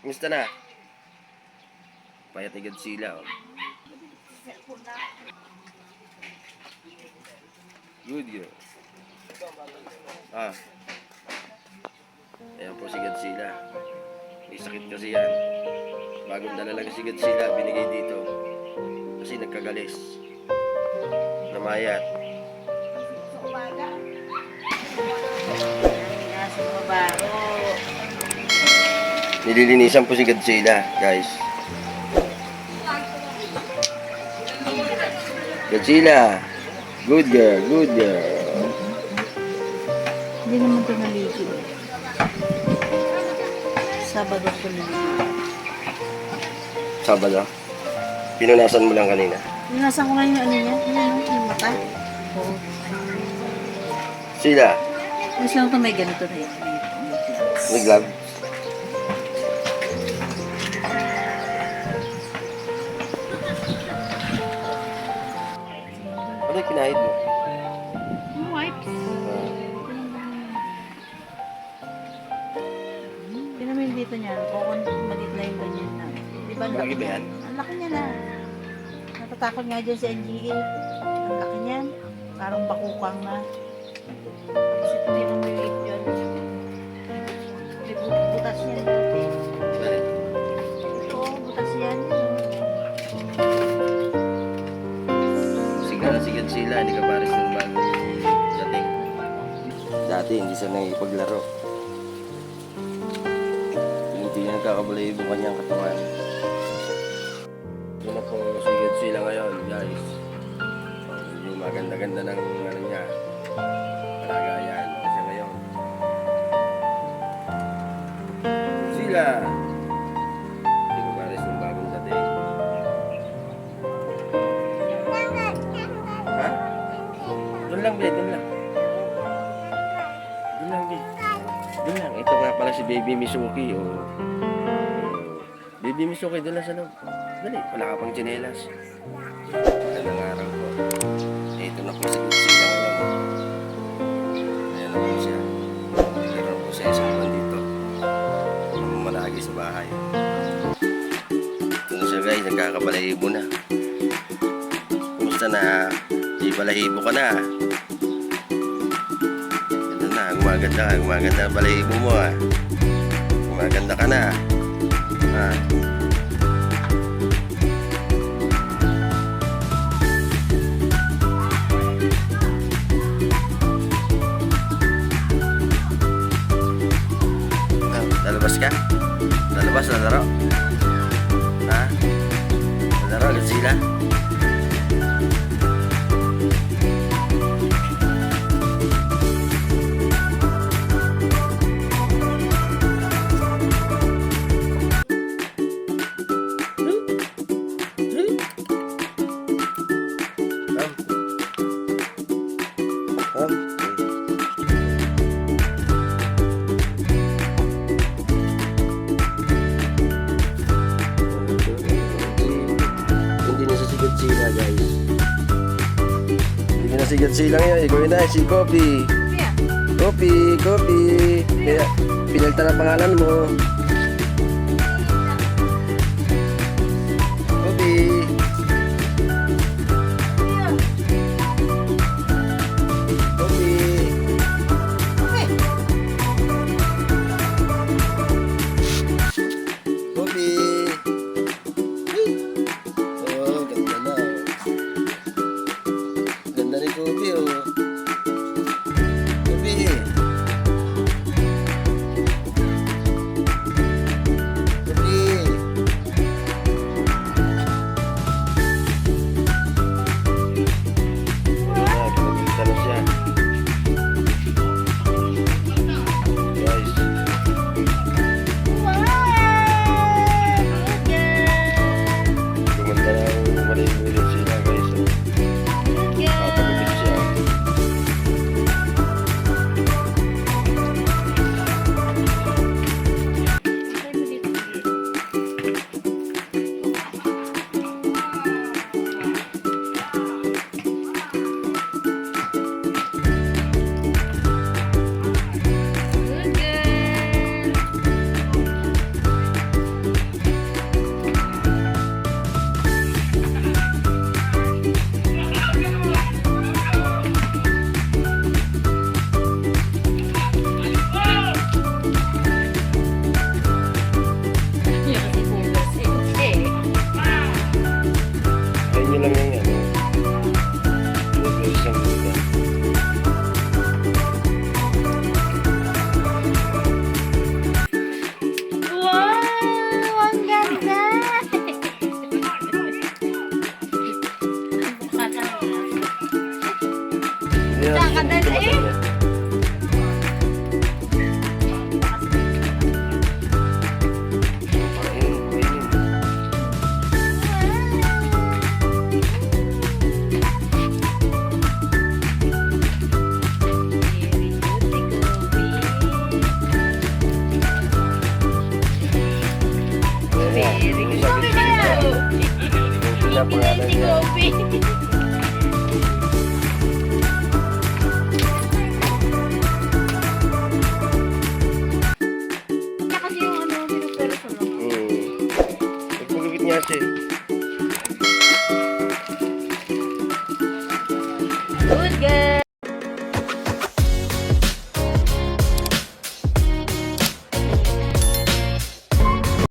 Kumusta na? Payat agad sila, oh. Good girl. Ah. Ayan po si Godzilla. May sakit kasi yan. Bagong dala lang si Godzilla, binigay dito. Kasi nagkagalis. Namayat. Nililinisan po si Godzilla, guys. Godzilla. Good girl, good girl. Hindi naman ito naligo. Sabado ko naligo. Sabado? Pinunasan mo lang kanina. Ninasan ko nga yung ano niya, yung mata. Oo. Sila, Mas lang ito may ganito na yun. may glove. Ano yung pinahid mo? Yung wipes. Tignan mo yung dito niya. Kung maliit na yung ganyan na. Di ba ang Malaki laki ba niya? yan? Ang laki niya na. Natatakot nga dyan sa NGA. Ang laki niyan. Parang bakukang na. Kasi tingnan mo yung ito yan. May butas yan. Bakit? Ito, butas yan. Sigan sila, hindi ka pares ng bago. Dating. Dati, hindi siya nakikipaglaro. Hindi niya nagkakabalayibo kanyang katawan. Ito na po sigan sila ngayon, guys. Yung maganda-ganda ng ano niya. Palagayan. Kasi ngayon. Sila! Hindi ka pares ng bagong dating. Ha? Doon lang, be. Doon lang. Doon lang, be. Doon lang. Ito nga pala si Baby Misuki. Oh. Baby Misuki, doon lang sa loob. Dali, wala ka pang tsinelas. Magandang araw po. Ito na po si Godzilla ngayon. Ayan na po siya. Meron po siya isang buwan dito. Malagi sa bahay. Ito na siya, guys. Nagkakabalahibo na. Kumusta na? Di balahibo ka na. Ito na, gumaganda balahibo mo, ah. Gumaganda ka na. Ha? Lalabas ka? Lalabas, lalaro? Ha? Lalaro, Godzilla? Hindi na si Godzilla, guys. Hindi na si Godzilla ngayon. Ikaw na si Kopi. Kopi. Kaya pinalta na pangalan mo. Kopi. Kopi. Kopi. Oh, ganda na. Ganda ni Kopi, oh. Kopi. Si Gopi ba yan? Pinapangalan Si niya. Gopi.